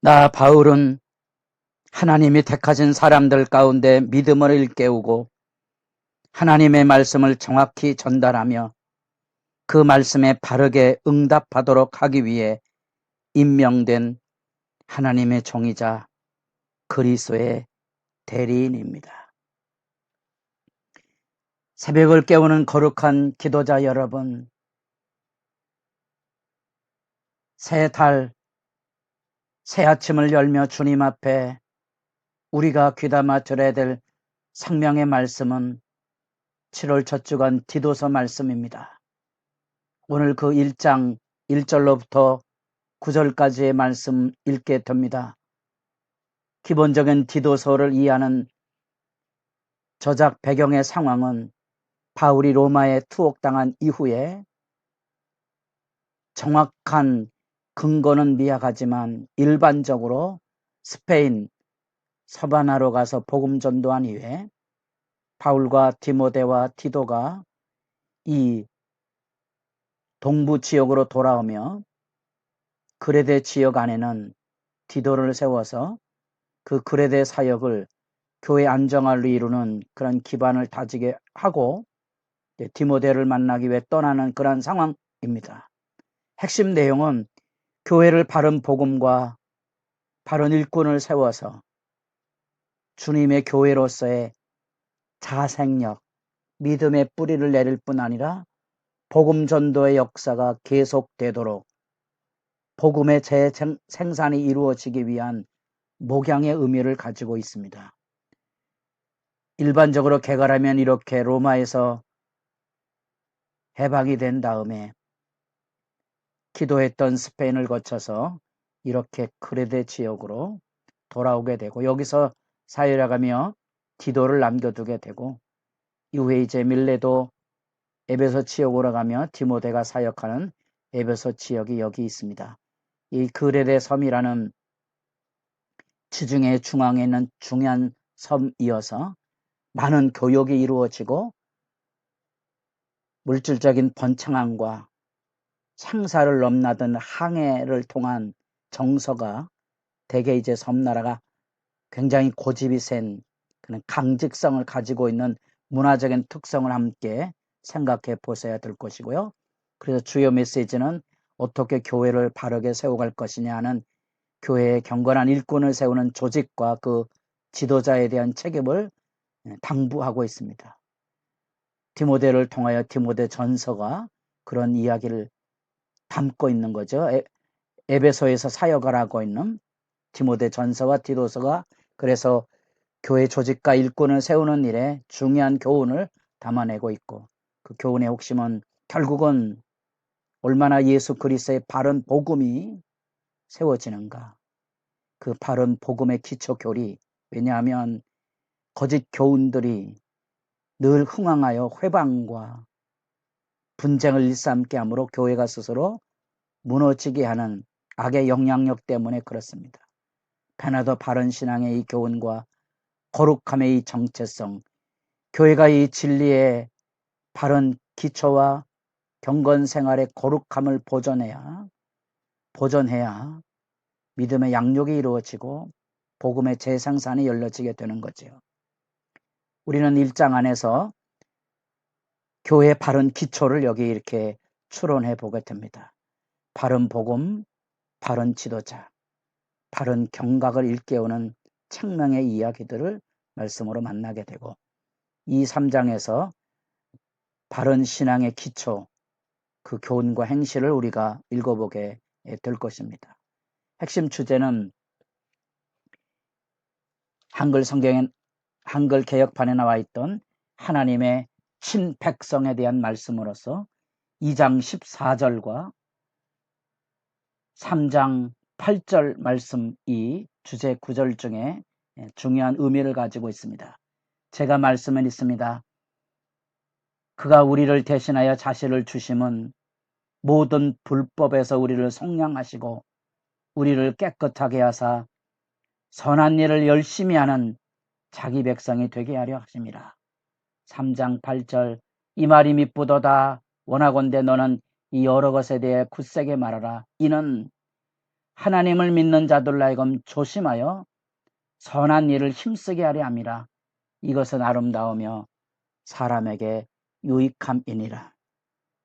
나 바울은 하나님이 택하신 사람들 가운데 믿음을 일깨우고 하나님의 말씀을 정확히 전달하며 그 말씀에 바르게 응답하도록 하기 위해 임명된 하나님의 종이자 그리스도의 대리인입니다. 새벽을 깨우는 거룩한 기도자 여러분, 새 달, 새 아침을 열며 주님 앞에 우리가 귀담아 들어야 될 생명의 말씀은 7월 첫 주간 디도서 말씀입니다. 오늘 그 1장 1절로부터 9절까지의 말씀 읽게 됩니다. 기본적인 디도서를 이해하는 저작 배경의 상황은 바울이 로마에 투옥당한 이후에 정확한 근거는 미약하지만 일반적으로 스페인 서바나로 가서 복음 전도한 이후에 바울과 디모데와 디도가 이 동부 지역으로 돌아오며 그레데 지역 안에는 디도를 세워서 그 그레데 사역을 교회 안정화를 이루는 그런 기반을 다지게 하고 디모데를 만나기 위해 떠나는 그런 상황입니다. 핵심 내용은 교회를 바른 복음과 바른 일꾼을 세워서 주님의 교회로서의 자생력, 믿음의 뿌리를 내릴 뿐 아니라 복음 전도의 역사가 계속되도록 복음의 재생산이 이루어지기 위한 목양의 의미를 가지고 있습니다. 일반적으로 개괄하면 이렇게 로마에서 해방이 된 다음에 기도했던 스페인을 거쳐서 이렇게 그레데 지역으로 돌아오게 되고 여기서 사역하며 디도를 남겨두게 되고 이후에 이제 밀레도 에베소 지역으로 가며 디모데가 사역하는 에베소 지역이 여기 있습니다. 이 그레데 섬이라는 지중해 중앙에 있는 중요한 섬이어서 많은 교역이 이루어지고 물질적인 번창함과 창사를 넘나든 항해를 통한 정서가 대개 이제 섬나라가 굉장히 고집이 센 그런 강직성을 가지고 있는 문화적인 특성을 함께 생각해 보셔야 될 것이고요. 그래서 주요 메시지는 어떻게 교회를 바르게 세워갈 것이냐 하는 교회의 경건한 일꾼을 세우는 조직과 그 지도자에 대한 책임을 당부하고 있습니다. 디모데를 통하여 디모데 전서가 그런 이야기를 담고 있는 거죠. 에베소에서 사역을 하고 있는 디모데 전서와 디도서가 그래서 교회 조직과 일꾼을 세우는 일에 중요한 교훈을 담아내고 있고 그 교훈의 핵심은 결국은 얼마나 예수 그리스도의 바른 복음이 세워지는가. 그 바른 복음의 기초 교리. 왜냐하면 거짓 교훈들이 늘 흥황하여 회방과 분쟁을 일삼게 하므로 교회가 스스로 무너지게 하는 악의 영향력 때문에 그렇습니다. 편하도 바른 신앙의 이 교훈과 거룩함의 이 정체성, 교회가 이 진리의 바른 기초와 경건 생활의 거룩함을 보존해야 믿음의 양육이 이루어지고 복음의 재생산이 열려지게 되는 거죠. 우리는 1장 안에서 교회의 바른 기초를 여기 이렇게 추론해 보게 됩니다. 바른 복음, 바른 지도자, 바른 경각을 일깨우는 청명의 이야기들을 말씀으로 만나게 되고 이 3장에서 바른 신앙의 기초, 그 교훈과 행실을 우리가 읽어보게 될 것입니다. 핵심 주제는 한글 성경에 한글 개역판에 나와 있던 하나님의 친백성에 대한 말씀으로서 2장 14절과 3장 8절 말씀이 주제 9절 중에 중요한 의미를 가지고 있습니다. 제가 말씀은 있습니다. 그가 우리를 대신하여 자신을 주심은 모든 불법에서 우리를 속량하시고 우리를 깨끗하게 하사 선한 일을 열심히 하는 자기 백성이 되게 하려 하십니다. 3장 8절 이 말이 미쁘도다 원하건대 너는 이 여러 것에 대해 굳세게 말하라. 이는 하나님을 믿는 자들로 하여금 조심하여 선한 일을 힘쓰게 하려 함이라. 이것은 아름다우며 사람에게 유익함이니라.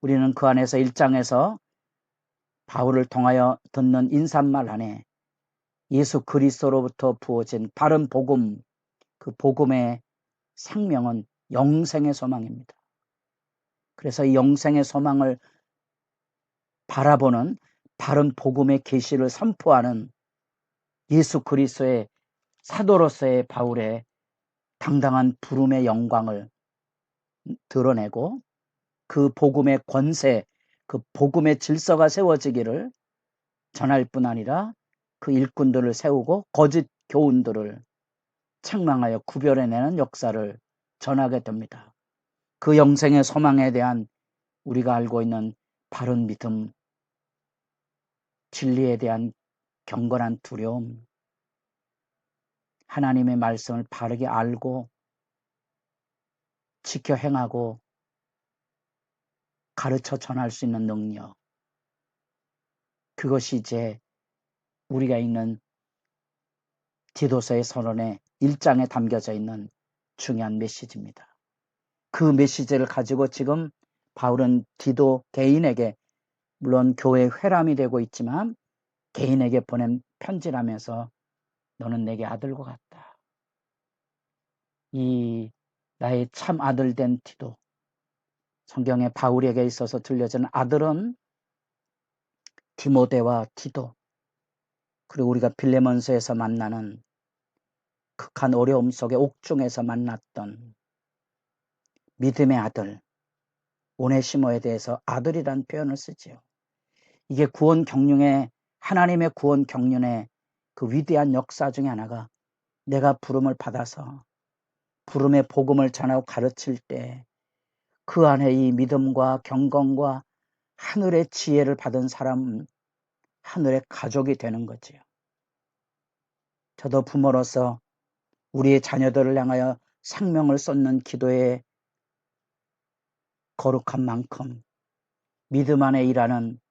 우리는 그 안에서 1장에서 바울을 통하여 듣는 인사말 안에 예수 그리스도로부터 부어진 바른 복음, 그 복음의 생명은 영생의 소망입니다. 그래서 이 영생의 소망을 바라보는 바른 복음의 계시를 선포하는 예수 그리스도의 사도로서의 바울의 당당한 부름의 영광을 드러내고 그 복음의 권세, 그 복음의 질서가 세워지기를 전할 뿐 아니라 그 일꾼들을 세우고 거짓 교훈들을 책망하여 구별해내는 역사를 전하게 됩니다. 그 영생의 소망에 대한 우리가 알고 있는 바른 믿음, 진리에 대한 경건한 두려움, 하나님의 말씀을 바르게 알고 지켜 행하고 가르쳐 전할 수 있는 능력, 그것이 이제 우리가 읽는 디도서의 선언의 1장에 담겨져 있는 중요한 메시지입니다. 그 메시지를 가지고 지금 바울은 디도 개인에게, 물론 교회 회람이 되고 있지만 개인에게 보낸 편지라면서 너는 내게 아들과 같다. 이 나의 참 아들 된 디도, 성경에 바울에게 있어서 들려지는 아들은 디모데와 디도, 그리고 우리가 빌레몬서에서 만나는 극한 어려움 속에 옥중에서 만났던 믿음의 아들 오네시모에 대해서 아들이란 표현을 쓰지요. 이게 구원 경륜의, 하나님의 구원 경륜의 그 위대한 역사 중에 하나가, 내가 부름을 받아서 부름의 복음을 전하고 가르칠 때 그 안에 이 믿음과 경건과 하늘의 지혜를 받은 사람, 하늘의 가족이 되는 거지요. 저도 부모로서 우리의 자녀들을 향하여 생명을 쏟는 기도에 거룩한 만큼 믿음 안에 일하는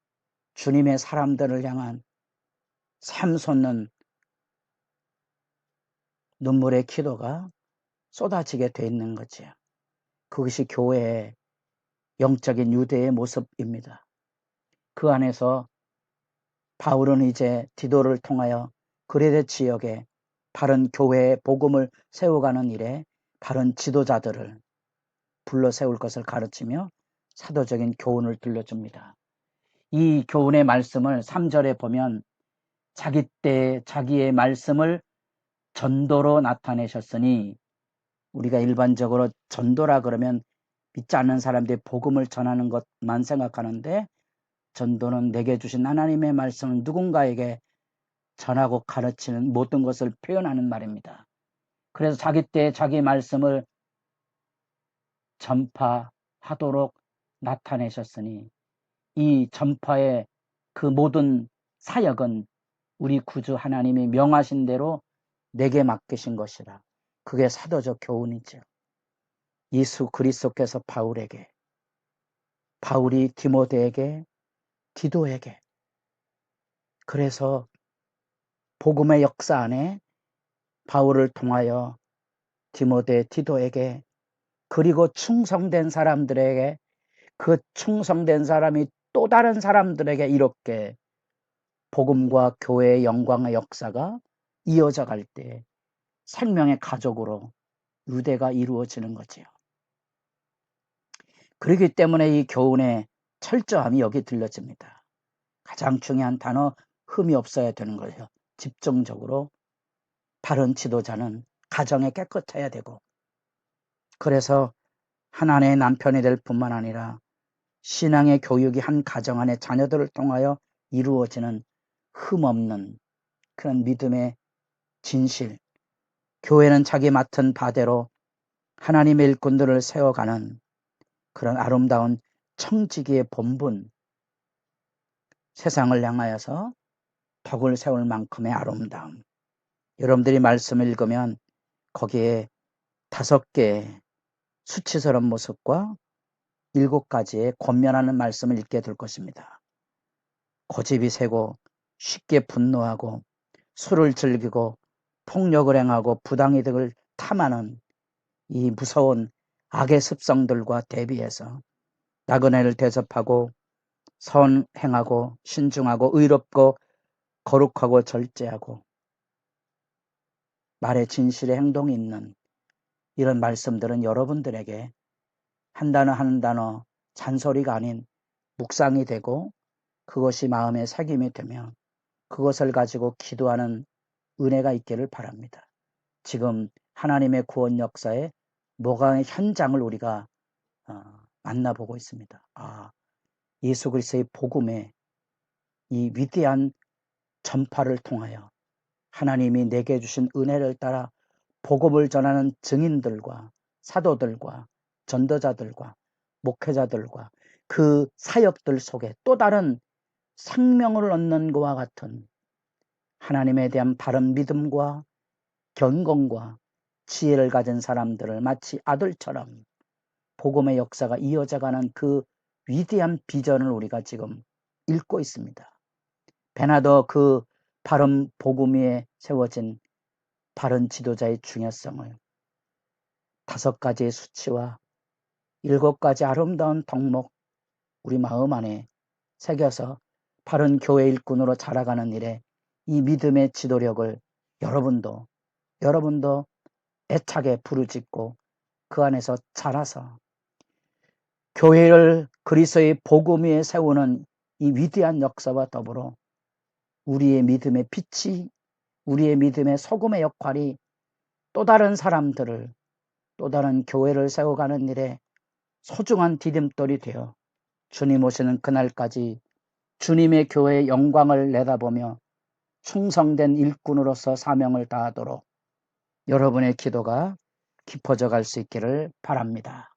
주님의 사람들을 향한 샘 솟는 눈물의 기도가 쏟아지게 돼 있는 거지요. 그것이 교회의 영적인 유대의 모습입니다. 그 안에서 바울은 이제 디도를 통하여 그레데 지역에 바른 교회의 복음을 세워가는 일에 바른 지도자들을 불러 세울 것을 가르치며 사도적인 교훈을 들려줍니다. 이 교훈의 말씀을 3절에 보면 자기 때 자기의 말씀을 전도로 나타내셨으니, 우리가 일반적으로 전도라 그러면 믿지 않는 사람들이 복음을 전하는 것만 생각하는데, 전도는 내게 주신 하나님의 말씀을 누군가에게 전하고 가르치는 모든 것을 표현하는 말입니다. 그래서 자기 때 자기 말씀을 전파하도록 나타내셨으니, 이 전파의 그 모든 사역은 우리 구주 하나님이 명하신 대로 내게 맡기신 것이라. 그게 사도적 교훈이죠. 예수 그리스도께서 바울에게, 바울이 디모데에게, 디도에게, 그래서 복음의 역사 안에 바울을 통하여 디모데, 디도에게, 그리고 충성된 사람들에게, 그 충성된 사람이 또 다른 사람들에게 이렇게 복음과 교회의 영광의 역사가 이어져 갈 때 생명의 가족으로 유대가 이루어지는 거지요. 그렇기 때문에 이 교훈의 철저함이 여기 들려집니다. 가장 중요한 단어, 흠이 없어야 되는 거예요. 집중적으로 바른 지도자는 가정에 깨끗해야 되고, 그래서 하나님의 남편이 될 뿐만 아니라 신앙의 교육이 한 가정 안에 자녀들을 통하여 이루어지는 흠없는 그런 믿음의 진실, 교회는 자기 맡은 바대로 하나님의 일꾼들을 세워가는 그런 아름다운 청지기의 본분, 세상을 향하여서 덕을 세울 만큼의 아름다움. 여러분들이 말씀을 읽으면 거기에 5개의 수치스러운 모습과 7가지의 권면하는 말씀을 읽게 될 것입니다. 고집이 세고 쉽게 분노하고 술을 즐기고 폭력을 행하고 부당이득을 탐하는 이 무서운 악의 습성들과 대비해서 나그네를 대접하고 선행하고 신중하고 의롭고 거룩하고 절제하고 말에 진실의 행동이 있는 이런 말씀들은 여러분들에게 한 단어 한 단어 잔소리가 아닌 묵상이 되고 그것이 마음에 새김이 되며 그것을 가지고 기도하는 은혜가 있기를 바랍니다. 지금 하나님의 구원 역사의 뭐가 현장을 우리가 만나보고 있습니다. 예수 그리스도의 복음의 이 위대한 전파를 통하여 하나님이 내게 주신 은혜를 따라 복음을 전하는 증인들과 사도들과 전도자들과 목회자들과 그 사역들 속에 또 다른 생명을 얻는 것과 같은 하나님에 대한 바른 믿음과 경건과 지혜를 가진 사람들을 마치 아들처럼 복음의 역사가 이어져가는 그 위대한 비전을 우리가 지금 읽고 있습니다. 베나더 그 바른 복음 위에 세워진 바른 지도자의 중요성을 5가지의 수치와 7가지 아름다운 덕목 우리 마음 안에 새겨서 바른 교회 일꾼으로 자라가는 일에 이 믿음의 지도력을 여러분도 애착에 부르짖고 그 안에서 자라서 교회를 그리스도의 복음 위에 세우는 이 위대한 역사와 더불어 우리의 믿음의 빛이 우리의 믿음의 소금의 역할이 또 다른 사람들을 또 다른 교회를 세워가는 일에 소중한 디딤돌이 되어 주님 오시는 그날까지 주님의 교회의 영광을 내다보며 충성된 일꾼으로서 사명을 다하도록 여러분의 기도가 깊어져 갈 수 있기를 바랍니다.